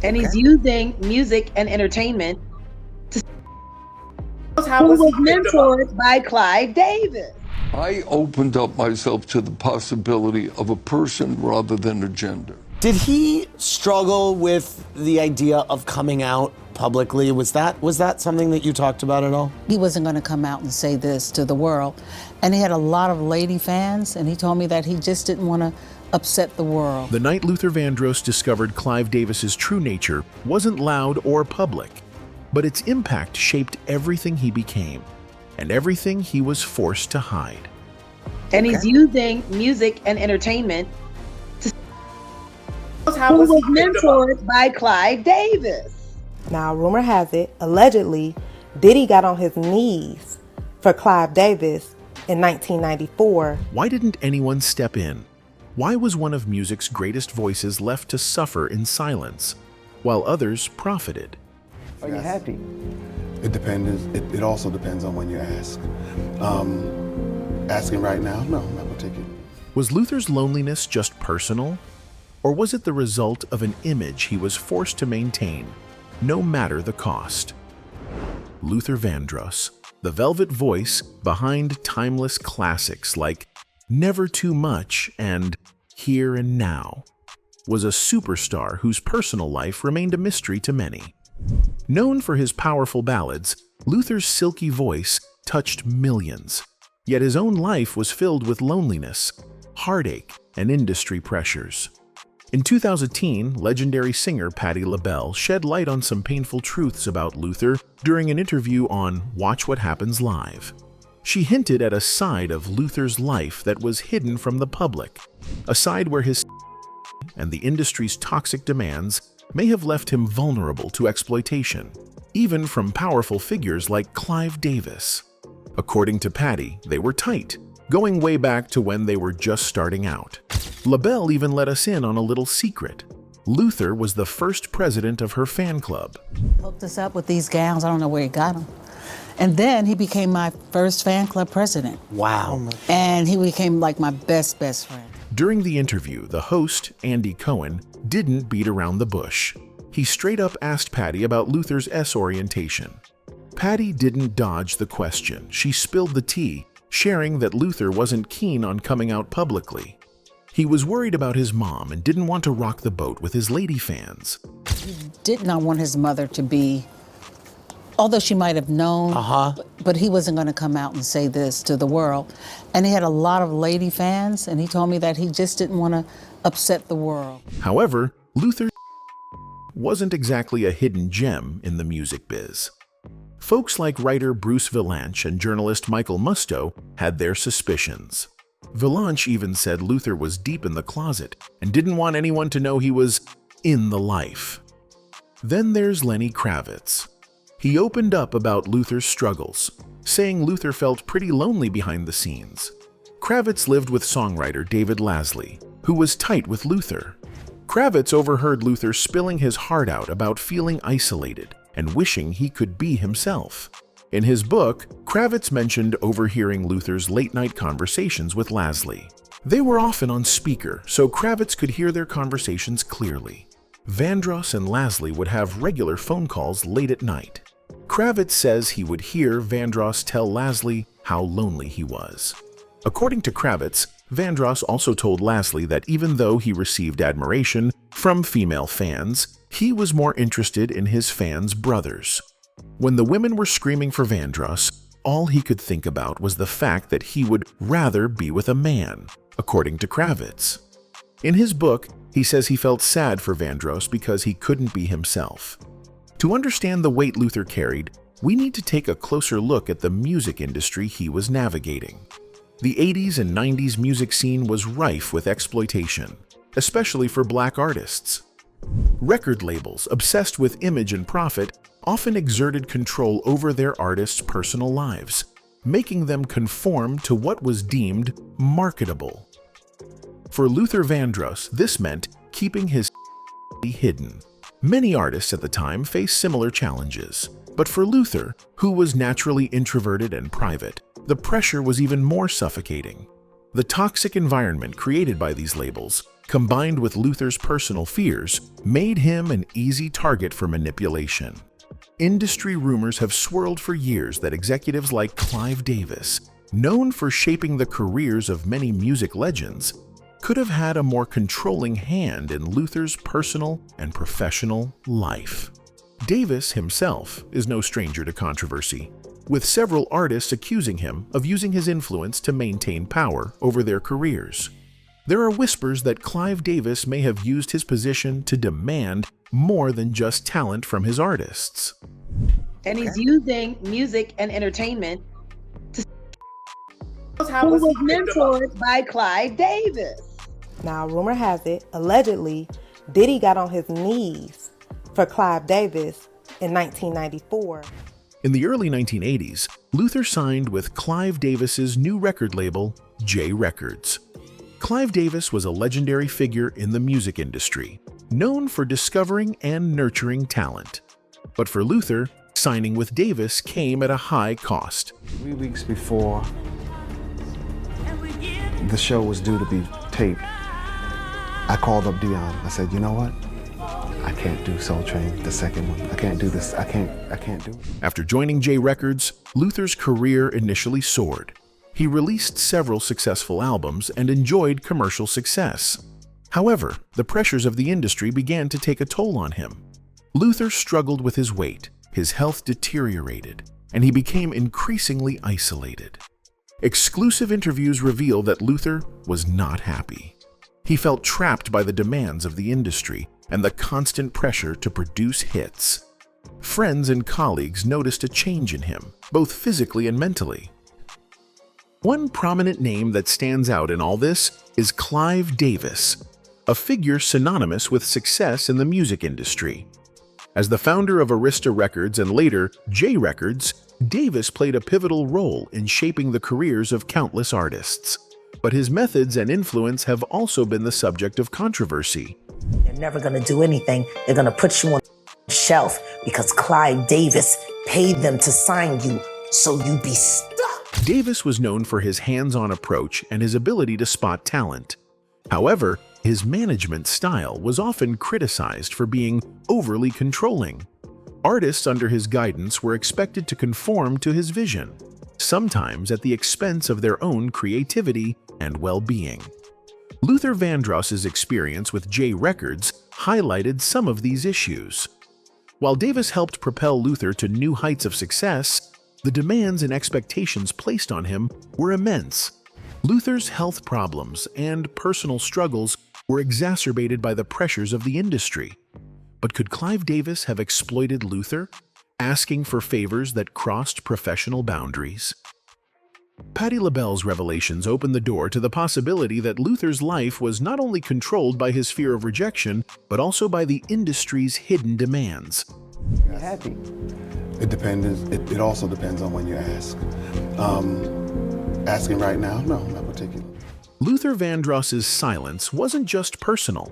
and he's Okay. using music and entertainment to How who was was he mentored by Clive Davis. I opened up myself to the possibility of a person rather than a gender. Did he struggle with the idea of coming out publicly? Was that something that you talked about at all? He wasn't going to come out and say this to the world. And he had a lot of lady fans, and he told me that he just didn't want to upset the world. The night Luther Vandross discovered Clive Davis's true nature wasn't loud or public, but its impact shaped everything he became and everything he was forced to hide. And he's using music and entertainment How who was was he mentored by Clive Davis. Now, rumor has it, allegedly, Diddy got on his knees for Clive Davis in 1994. Why didn't anyone step in? Why was one of music's greatest voices left to suffer in silence, while others profited? Are you happy? It depends. It also depends on when you ask. Asking right now, no, not particularly. Was Luther's loneliness just personal? Or was it the result of an image he was forced to maintain, no matter the cost? Luther Vandross, the velvet voice behind timeless classics like Never Too Much and Here and Now, was a superstar whose personal life remained a mystery to many. Known for his powerful ballads, Luther's silky voice touched millions, yet his own life was filled with loneliness, heartache, and industry pressures. In 2010, legendary singer Patti LaBelle shed light on some painful truths about Luther during an interview on Watch What Happens Live. She hinted at a side of Luther's life that was hidden from the public, a side where his and the industry's toxic demands may have left him vulnerable to exploitation, even from powerful figures like Clive Davis. According to Patti, they were tight, going way back to when they were just starting out. LaBelle even let us in on a little secret. Luther was the first president of her fan club. Hooked us up with these gowns. I don't know where he got them. And then he became my first fan club president. Wow. And he became like my best friend. During the interview, the host, Andy Cohen, didn't beat around the bush. He straight up asked Patti about Luther's S orientation. Patti didn't dodge the question. She spilled the tea, sharing that Luther wasn't keen on coming out publicly. He was worried about his mom and didn't want to rock the boat with his lady fans. He did not want his mother to be, although she might have known, but he wasn't going to come out and say this to the world. And he had a lot of lady fans, and he told me that he just didn't want to upset the world. However, Luther wasn't exactly a hidden gem in the music biz. Folks like writer Bruce Vilanch and journalist Michael Musto had their suspicions. Vilanch even said Luther was deep in the closet and didn't want anyone to know he was in the life. Then there's Lenny Kravitz. He opened up about Luther's struggles, saying Luther felt pretty lonely behind the scenes. Kravitz lived with songwriter David Lasley, who was tight with Luther. Kravitz overheard Luther spilling his heart out about feeling isolated and wishing he could be himself. In his book, Kravitz mentioned overhearing Luther's late-night conversations with Lasley. They were often on speaker, so Kravitz could hear their conversations clearly. Vandross and Lasley would have regular phone calls late at night. Kravitz says he would hear Vandross tell Lasley how lonely he was. According to Kravitz, Vandross also told Lasley that even though he received admiration from female fans, he was more interested in his fans' brothers. When the women were screaming for Vandross, all he could think about was the fact that he would rather be with a man, according to Kravitz. In his book, he says he felt sad for Vandross because he couldn't be himself. To understand the weight Luther carried, we need to take a closer look at the music industry he was navigating. The 80s and 90s music scene was rife with exploitation, especially for black artists. Record labels, obsessed with image and profit, often exerted control over their artists' personal lives, making them conform to what was deemed marketable. For Luther Vandross, this meant keeping his hidden. Many artists at the time faced similar challenges, but for Luther, who was naturally introverted and private, the pressure was even more suffocating. The toxic environment created by these labels combined with Luther's personal fears, made him an easy target for manipulation. Industry rumors have swirled for years that executives like Clive Davis, known for shaping the careers of many music legends, could have had a more controlling hand in Luther's personal and professional life. Davis himself is no stranger to controversy, with several artists accusing him of using his influence to maintain power over their careers. There are whispers that Clive Davis may have used his position to demand more than just talent from his artists. And he's using music and entertainment who was was mentored by Clive Davis. Now, rumor has it, allegedly, Diddy got on his knees for Clive Davis in 1994. In the early 1980s, Luther signed with Clive Davis's new record label, J Records. Clive Davis was a legendary figure in the music industry, known for discovering and nurturing talent. But for Luther, signing with Davis came at a high cost. 3 weeks before the show was due to be taped, I called up Dion. I said, you know what? I can't do Soul Train, the second one. I can't do this. I can't do it. After joining J Records, Luther's career initially soared. He released several successful albums and enjoyed commercial success. However, the pressures of the industry began to take a toll on him. Luther struggled with his weight, his health deteriorated, and he became increasingly isolated. Exclusive interviews reveal that Luther was not happy. He felt trapped by the demands of the industry and the constant pressure to produce hits. Friends and colleagues noticed a change in him, both physically and mentally. One prominent name that stands out in all this is Clive Davis, a figure synonymous with success in the music industry. As the founder of Arista Records and later J Records, Davis played a pivotal role in shaping the careers of countless artists. But his methods and influence have also been the subject of controversy. They're never going to do anything. They're going to put you on the shelf because Clive Davis paid them to sign you, so you be stuck. Davis was known for his hands-on approach and his ability to spot talent. However, his management style was often criticized for being overly controlling. Artists under his guidance were expected to conform to his vision, sometimes at the expense of their own creativity and well-being. Luther Vandross's experience with J Records highlighted some of these issues. While Davis helped propel Luther to new heights of success, the demands and expectations placed on him were immense. Luther's health problems and personal struggles were exacerbated by the pressures of the industry. But could Clive Davis have exploited Luther, asking for favors that crossed professional boundaries? Patti LaBelle's revelations opened the door to the possibility that Luther's life was not only controlled by his fear of rejection, but also by the industry's hidden demands. You're happy. It also depends on when you ask. Asking right now? No, not particularly. Luther Vandross's silence wasn't just personal.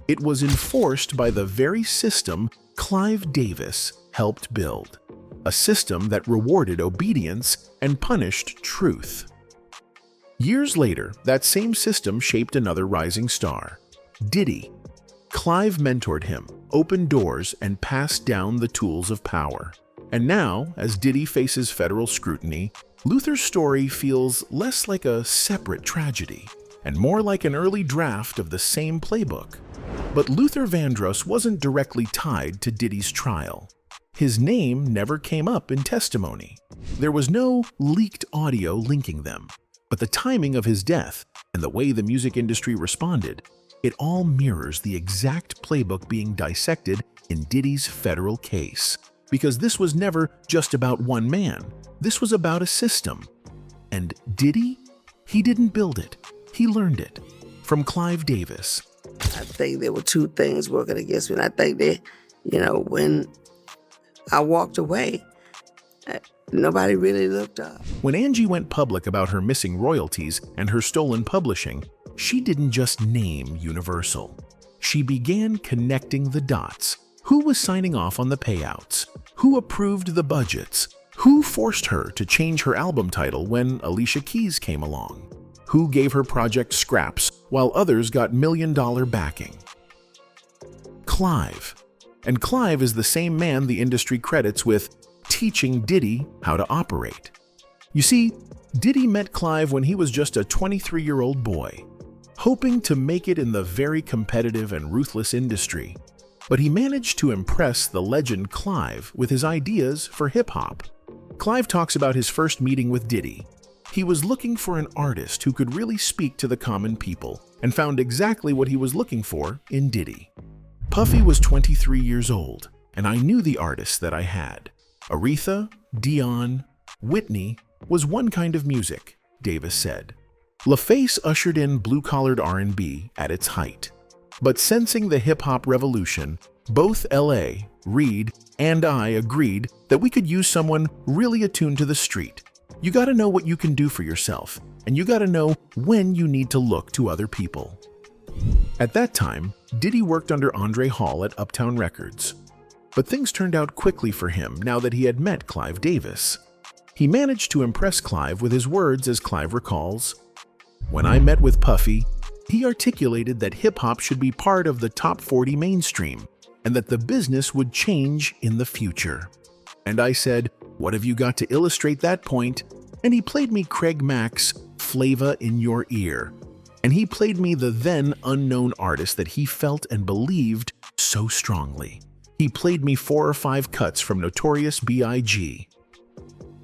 It was enforced by the very system Clive Davis helped build. A system that rewarded obedience and punished truth. Years later, that same system shaped another rising star, Diddy. Clive mentored him, opened doors, and passed down the tools of power. And now, as Diddy faces federal scrutiny, Luther's story feels less like a separate tragedy and more like an early draft of the same playbook. But Luther Vandross wasn't directly tied to Diddy's trial. His name never came up in testimony. There was no leaked audio linking them. But the timing of his death and the way the music industry responded, it all mirrors the exact playbook being dissected in Diddy's federal case. Because this was never just about one man. This was about a system. And Diddy? He didn't build it. He learned it. From Clive Davis. I think there were two things working against me. And I think that, when I walked away, nobody really looked up. When Angie went public about her missing royalties and her stolen publishing, she didn't just name Universal. She began connecting the dots. Who was signing off on the payouts? Who approved the budgets? Who forced her to change her album title when Alicia Keys came along? who gave her project scraps while others got million-dollar backing. Clive. And Clive is the same man the industry credits with teaching Diddy how to operate. You see, Diddy met Clive when he was just a 23-year-old boy, hoping to make it in the very competitive and ruthless industry. But he managed to impress the legend Clive with his ideas for hip-hop. Clive talks about his first meeting with Diddy. He was looking for an artist who could really speak to the common people and found exactly what he was looking for in Diddy. Puffy was 23 years old, and I knew the artists that I had. Aretha, Dion, Whitney was one kind of music, Davis said. LaFace ushered in blue-collared R&B at its height. But sensing the hip-hop revolution, both L.A., Reed, and I agreed that we could use someone really attuned to the street. You gotta know what you can do for yourself, and you gotta know when you need to look to other people. At that time, Diddy worked under Andre Hall at Uptown Records. But things turned out quickly for him now that he had met Clive Davis. He managed to impress Clive with his words, as Clive recalls. "When I met with Puffy, he articulated that hip-hop should be part of the top 40 mainstream, and that the business would change in the future. And I said, what have you got to illustrate that point? And he played me Craig Mack's Flava in Your Ear. And he played me the then unknown artist that he felt and believed so strongly. He played me 4 or 5 cuts from Notorious B.I.G.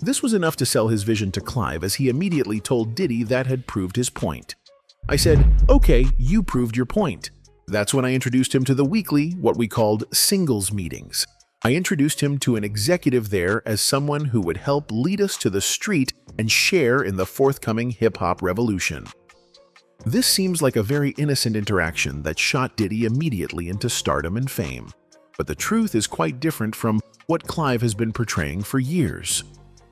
This was enough to sell his vision to Clive, as he immediately told Diddy that had proved his point. I said, okay, you proved your point. That's when I introduced him to the weekly, what we called singles meetings. I introduced him to an executive there as someone who would help lead us to the street and share in the forthcoming hip-hop revolution. This seems like a very innocent interaction that shot Diddy immediately into stardom and fame. But the truth is quite different from what Clive has been portraying for years.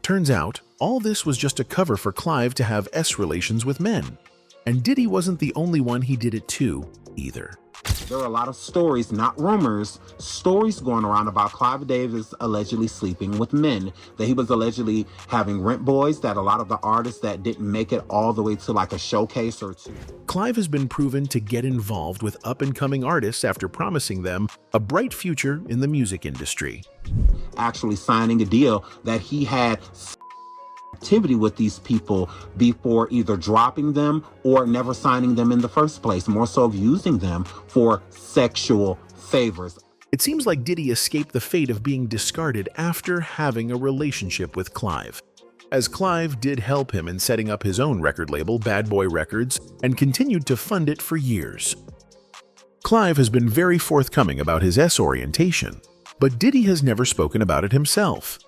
Turns out, all this was just a cover for Clive to have S-relations with men. And Diddy wasn't the only one he did it to, either. There are a lot of stories, not rumors, stories going around about Clive Davis allegedly sleeping with men, that he was allegedly having rent boys, that a lot of the artists that didn't make it all the way to like a showcase or two. Clive has been proven to get involved with up-and-coming artists after promising them a bright future in the music industry. Actually signing a deal that he had activity with these people before either dropping them or never signing them in the first place, more so of using them for sexual favors. It seems like Diddy escaped the fate of being discarded after having a relationship with Clive, as Clive did help him in setting up his own record label, Bad Boy Records, and continued to fund it for years. Clive has been very forthcoming about his S-orientation, but Diddy has never spoken about it himself.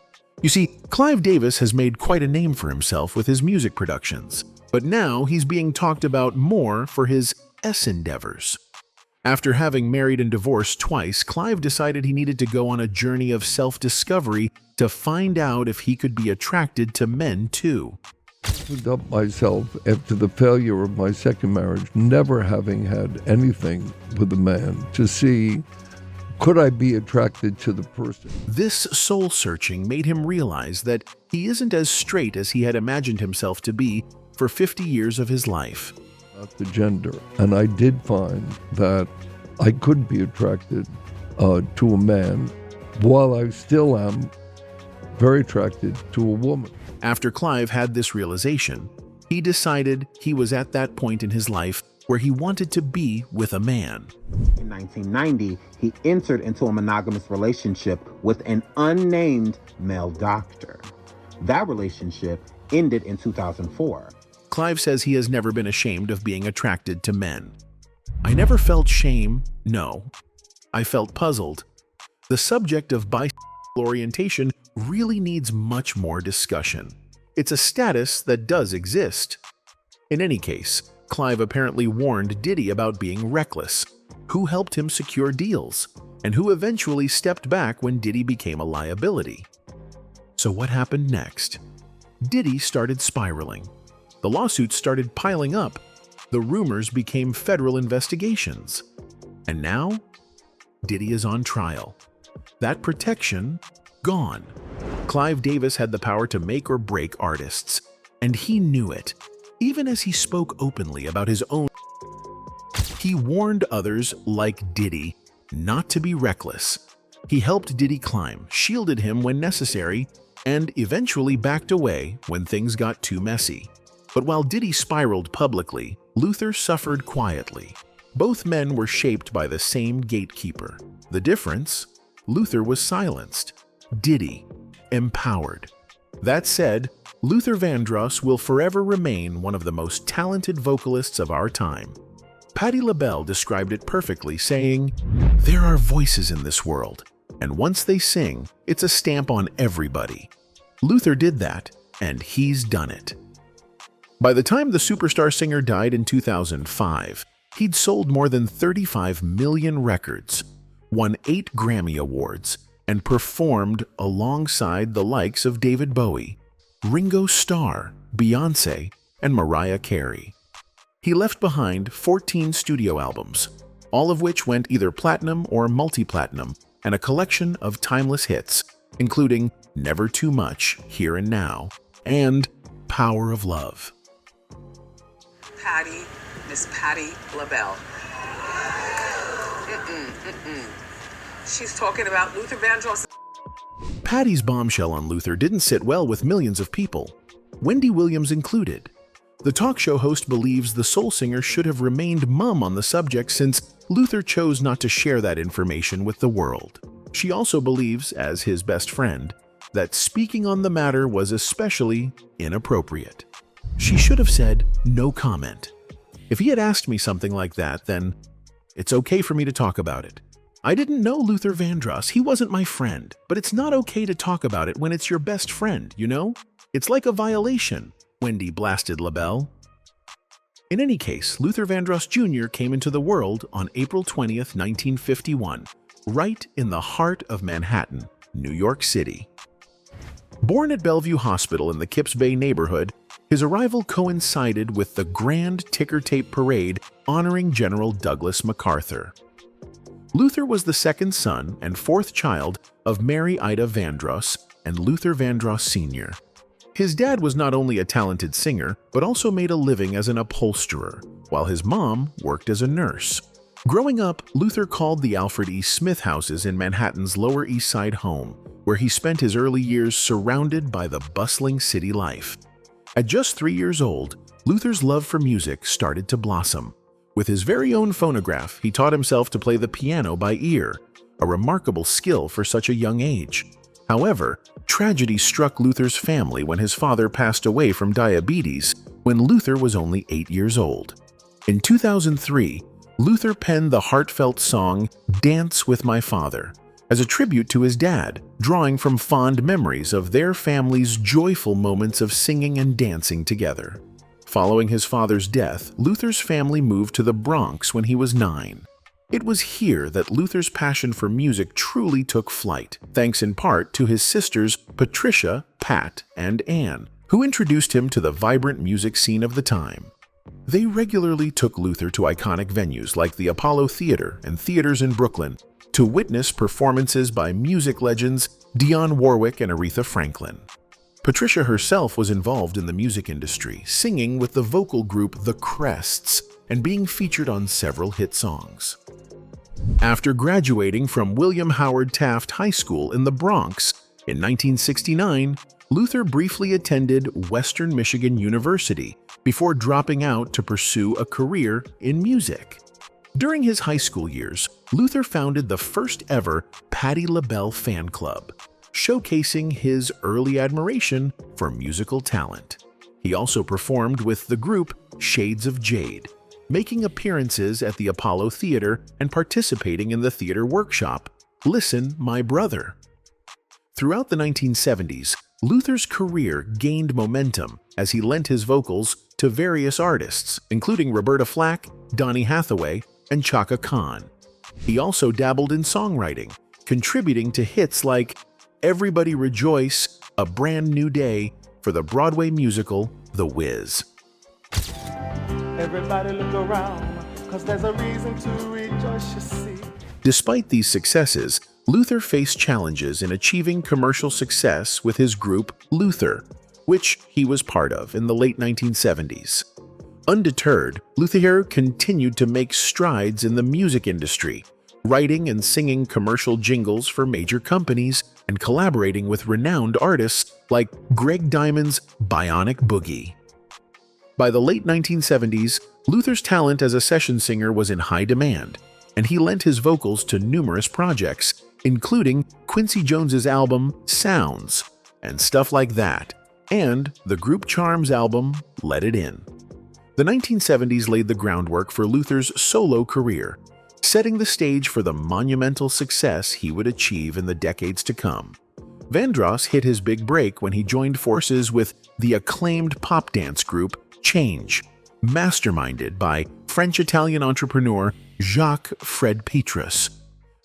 You see, Clive Davis has made quite a name for himself with his music productions, but now he's being talked about more for his S endeavors. After having married and divorced twice, Clive decided he needed to go on a journey of self-discovery to find out if he could be attracted to men too. I opened up myself after the failure of my second marriage, never having had anything with a man, to see, could I be attracted to the person? This soul-searching made him realize that he isn't as straight as he had imagined himself to be for 50 years of his life. Not the gender. And I did find that I could be attracted to a man, while I still am very attracted to a woman. After Clive had this realization, he decided he was at that point in his life where he wanted to be with a man. In 1990, he entered into a monogamous relationship with an unnamed male doctor. That relationship ended in 2004. Clive says he has never been ashamed of being attracted to men. I never felt shame, no. I felt puzzled. The subject of bisexual orientation really needs much more discussion. It's a status that does exist. In any case, Clive apparently warned Diddy about being reckless, who helped him secure deals, and who eventually stepped back when Diddy became a liability. So what happened next? Diddy started spiraling. The lawsuits started piling up. The rumors became federal investigations. And now, Diddy is on trial. That protection, gone. Clive Davis had the power to make or break artists, and he knew it. Even as he spoke openly about his own, he warned others like Diddy not to be reckless. He helped Diddy climb, shielded him when necessary, and eventually backed away when things got too messy. But while Diddy spiraled publicly, Luther suffered quietly. Both men were shaped by the same gatekeeper. The difference? Luther was silenced. Diddy, empowered. That said, Luther Vandross will forever remain one of the most talented vocalists of our time. Patti LaBelle described it perfectly, saying, "There are voices in this world, and once they sing, it's a stamp on everybody." Luther did that, and he's done it. By the time the superstar singer died in 2005, he'd sold more than 35 million records, won 8 Grammy Awards, and performed alongside the likes of David Bowie, Ringo Starr, Beyoncé, and Mariah Carey. He left behind 14 studio albums, all of which went either platinum or multi-platinum, and a collection of timeless hits, including Never Too Much, Here and Now, and Power of Love. Patti, Miss Patti LaBelle. She's talking about Luther Vandross. Patti's bombshell on Luther didn't sit well with millions of people, Wendy Williams included. The talk show host believes the soul singer should have remained mum on the subject since Luther chose not to share that information with the world. She also believes, as his best friend, that speaking on the matter was especially inappropriate. She should have said, "No comment." If he had asked me something like that, then it's okay for me to talk about it. I didn't know Luther Vandross, he wasn't my friend, but it's not okay to talk about it when it's your best friend, you know? It's like a violation, Wendy blasted LaBelle. In any case, Luther Vandross Jr. came into the world on April 20th, 1951, right in the heart of Manhattan, New York City. Born at Bellevue Hospital in the Kips Bay neighborhood, his arrival coincided with the Grand Ticker Tape Parade honoring General Douglas MacArthur. Luther was the second son and fourth child of Mary Ida Vandross and Luther Vandross Sr. His dad was not only a talented singer, but also made a living as an upholsterer, while his mom worked as a nurse. Growing up, Luther called the Alfred E. Smith houses in Manhattan's Lower East Side home, where he spent his early years surrounded by the bustling city life. At just 3 years old, Luther's love for music started to blossom. With his very own phonograph, he taught himself to play the piano by ear, a remarkable skill for such a young age. However, tragedy struck Luther's family when his father passed away from diabetes when Luther was only 8 years old. In 2003, Luther penned the heartfelt song "Dance with My Father" as a tribute to his dad, drawing from fond memories of their family's joyful moments of singing and dancing together. Following his father's death, Luther's family moved to the Bronx when he was 9. It was here that Luther's passion for music truly took flight, thanks in part to his sisters Patricia, Pat, and Ann, who introduced him to the vibrant music scene of the time. They regularly took Luther to iconic venues like the Apollo Theater and theaters in Brooklyn to witness performances by music legends Dionne Warwick and Aretha Franklin. Patricia herself was involved in the music industry, singing with the vocal group The Crests and being featured on several hit songs. After graduating from William Howard Taft High School in the Bronx in 1969, Luther briefly attended Western Michigan University before dropping out to pursue a career in music. During his high school years, Luther founded the first ever Patti LaBelle fan club, showcasing his early admiration for musical talent. He also performed with the group Shades of Jade, making appearances at the Apollo Theater and participating in the theater workshop, Listen, My Brother. Throughout the 1970s, Luther's career gained momentum as he lent his vocals to various artists, including Roberta Flack, Donny Hathaway, and Chaka Khan. He also dabbled in songwriting, contributing to hits like Everybody Rejoice, A Brand New Day for the Broadway musical The Wiz. Everybody look around, 'cause there's a reason to rejoice, you see. Despite these successes, Luther faced challenges in achieving commercial success with his group Luther, which he was part of in the late 1970s. Undeterred, Luther continued to make strides in the music industry, writing and singing commercial jingles for major companies and collaborating with renowned artists like Greg Diamond's Bionic Boogie. By the late 1970s, Luther's talent as a session singer was in high demand, and he lent his vocals to numerous projects, including Quincy Jones's album Sounds and Stuff Like That, and the group Charm's album Let It In. The 1970s laid the groundwork for Luther's solo career, setting the stage for the monumental success he would achieve in the decades to come. Vandross hit his big break when he joined forces with the acclaimed pop dance group Change, masterminded by French-Italian entrepreneur Jacques Fred Petrus.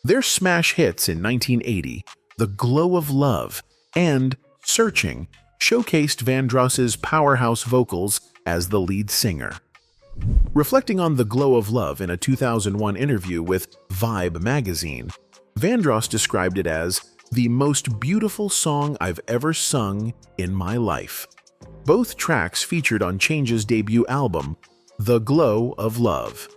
Their smash hits in 1980, The Glow of Love and Searching, showcased Vandross's powerhouse vocals as the lead singer. Reflecting on The Glow of Love in a 2001 interview with Vibe magazine, Vandross described it as the most beautiful song I've ever sung in my life. Both tracks featured on Change's debut album, The Glow of Love.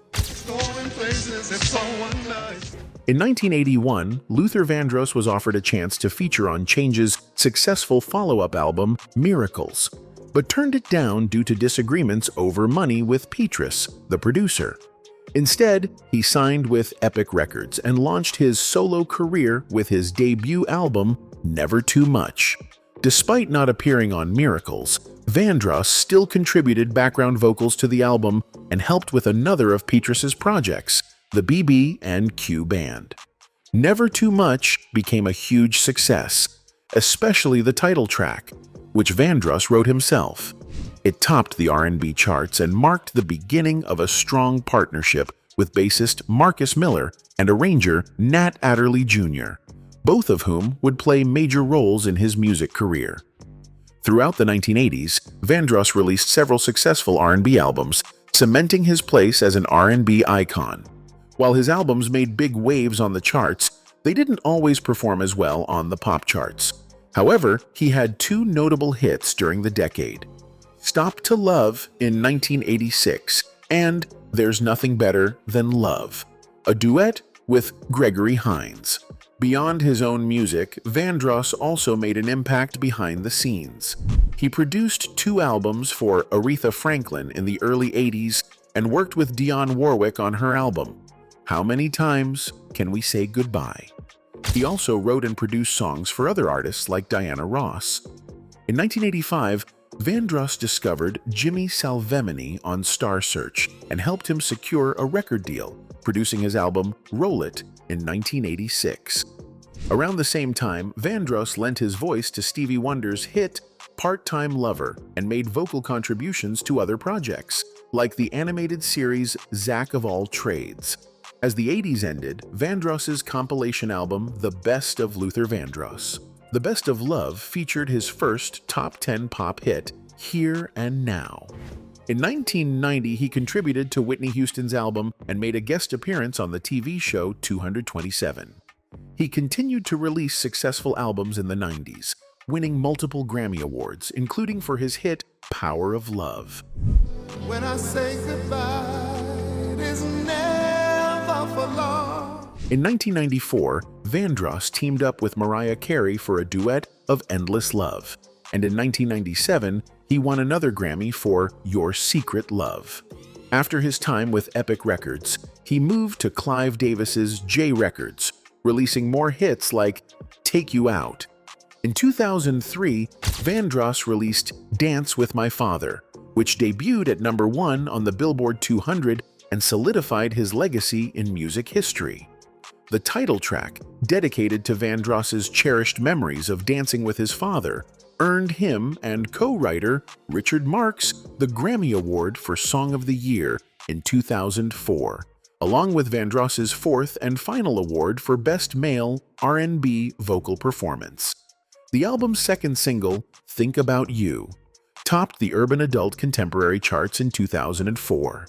In 1981, Luther Vandross was offered a chance to feature on Change's successful follow-up album, Miracles, but turned it down due to disagreements over money with Petrus, the producer. Instead, he signed with Epic Records and launched his solo career with his debut album, Never Too Much. Despite not appearing on Miracles, Vandross still contributed background vocals to the album and helped with another of Petrus's projects, the BB and Q Band. Never Too Much became a huge success, especially the title track, which Vandross wrote himself. It topped the R&B charts and marked the beginning of a strong partnership with bassist Marcus Miller and arranger Nat Adderley Jr., both of whom would play major roles in his music career. Throughout the 1980s, Vandross released several successful R&B albums, cementing his place as an R&B icon. While his albums made big waves on the charts, they didn't always perform as well on the pop charts. However, he had two notable hits during the decade: Stop to Love in 1986 and There's Nothing Better Than Love, a duet with Gregory Hines. Beyond his own music, Vandross also made an impact behind the scenes. He produced 2 albums for Aretha Franklin in the early 80s and worked with Dionne Warwick on her album, How Many Times Can We Say Goodbye? He also wrote and produced songs for other artists like Diana Ross. In 1985, Vandross discovered Jimmy Salvemini on Star Search and helped him secure a record deal, producing his album Roll It in 1986. Around the same time, Vandross lent his voice to Stevie Wonder's hit Part-Time Lover and made vocal contributions to other projects, like the animated series Zack of All Trades. As the 80s ended, Vandross's compilation album The Best of Luther Vandross. The Best of Love featured his first top 10 pop hit, Here and Now. In 1990, he contributed to Whitney Houston's album and made a guest appearance on the TV show 227. He continued to release successful albums in the 90s, winning multiple Grammy Awards, including for his hit Power of Love. When I say goodbye, it is never for long. In 1994, Vandross teamed up with Mariah Carey for a duet of Endless Love, and in 1997, he won another Grammy for Your Secret Love. After his time with Epic Records, he moved to Clive Davis's J Records, releasing more hits like Take You Out. In 2003, Vandross released Dance with My Father, which debuted at #1 on the Billboard 200 and solidified his legacy in music history. The title track, dedicated to Vandross's cherished memories of dancing with his father, earned him and co-writer Richard Marx the Grammy Award for Song of the Year in 2004, along with Vandross's 4th and final award for Best Male R&B Vocal Performance. The album's second single, Think About You, topped the Urban Adult Contemporary charts in 2004.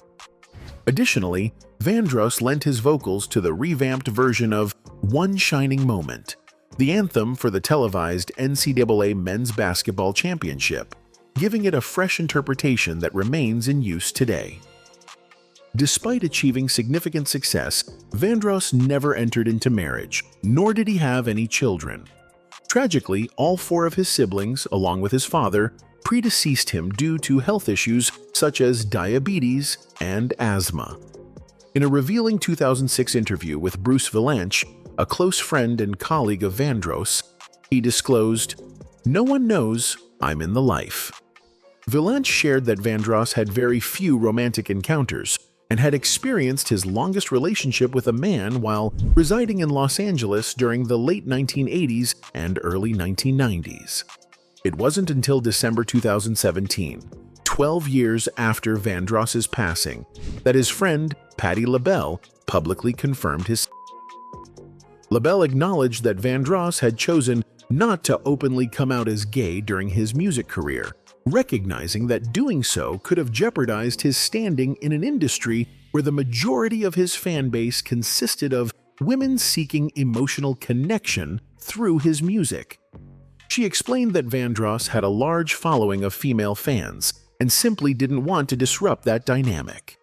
Additionally, Vandross lent his vocals to the revamped version of One Shining Moment, the anthem for the televised NCAA Men's Basketball Championship. giving it a fresh interpretation that remains in use today. Despite achieving significant success, Vandross never entered into marriage, nor did he have any children. Tragically, all 4 of his siblings, along with his father, predeceased him due to health issues such as diabetes and asthma. In a revealing 2006 interview with Bruce Vilanch, a close friend and colleague of Vandross, he disclosed, "No one knows I'm in the life." Vilanch shared that Vandross had very few romantic encounters and had experienced his longest relationship with a man while residing in Los Angeles during the late 1980s and early 1990s. It wasn't until December 2017, 12 years after Vandross's passing, that his friend Patti LaBelle publicly confirmed his. LaBelle acknowledged that Vandross had chosen not to openly come out as gay during his music career, recognizing that doing so could have jeopardized his standing in an industry where the majority of his fan base consisted of women seeking emotional connection through his music. She explained that Vandross had a large following of female fans and simply didn't want to disrupt that dynamic.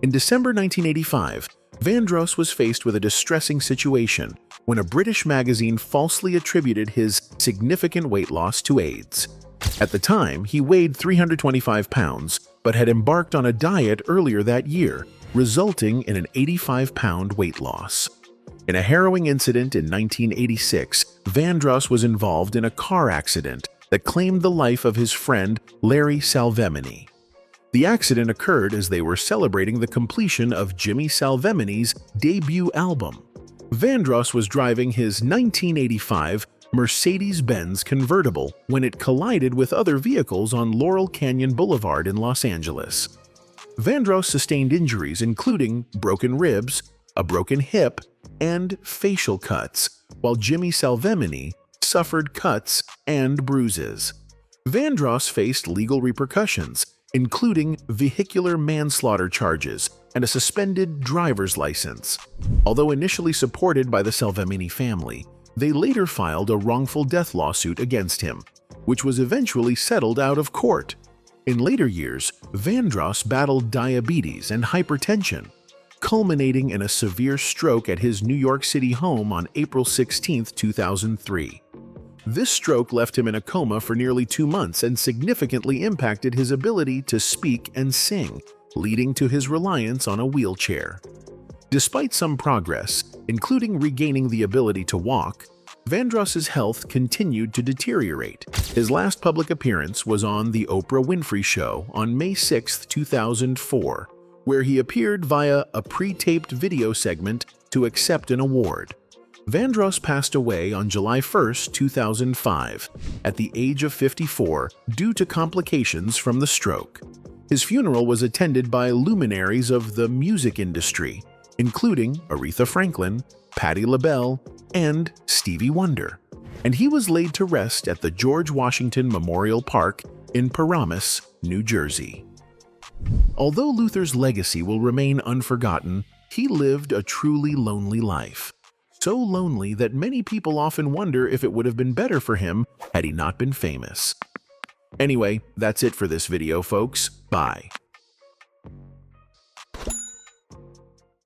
In December 1985, Vandross was faced with a distressing situation when a British magazine falsely attributed his significant weight loss to AIDS. At the time, he weighed 325 pounds, but had embarked on a diet earlier that year, resulting in an 85-pound weight loss. In a harrowing incident in 1986, Vandross was involved in a car accident that claimed the life of his friend Larry Salvemini. The accident occurred as they were celebrating the completion of Jimmy Salvemini's debut album. Vandross was driving his 1985 Mercedes-Benz convertible when it collided with other vehicles on Laurel Canyon Boulevard in Los Angeles. Vandross sustained injuries including broken ribs, a broken hip, and facial cuts, while Jimmy Salvemini suffered cuts and bruises. Vandross faced legal repercussions, including vehicular manslaughter charges and a suspended driver's license. Although initially supported by the Salvemini family, they later filed a wrongful death lawsuit against him, which was eventually settled out of court. In later years, Vandross battled diabetes and hypertension, culminating in a severe stroke at his New York City home on April 16, 2003. This stroke left him in a coma for nearly 2 months and significantly impacted his ability to speak and sing, leading to his reliance on a wheelchair. Despite some progress, including regaining the ability to walk, Vandross's health continued to deteriorate. His last public appearance was on The Oprah Winfrey Show on May 6, 2004, where he appeared via a pre-taped video segment to accept an award. Vandross passed away on July 1, 2005, at the age of 54 due to complications from the stroke. His funeral was attended by luminaries of the music industry, including Aretha Franklin, Patti LaBelle, and Stevie Wonder, and he was laid to rest at the George Washington Memorial Park in Paramus, New Jersey. Although Luther's legacy will remain unforgotten, he lived a truly lonely life. So lonely that many people often wonder if it would have been better for him had he not been famous. Anyway, that's it for this video, folks. Bye.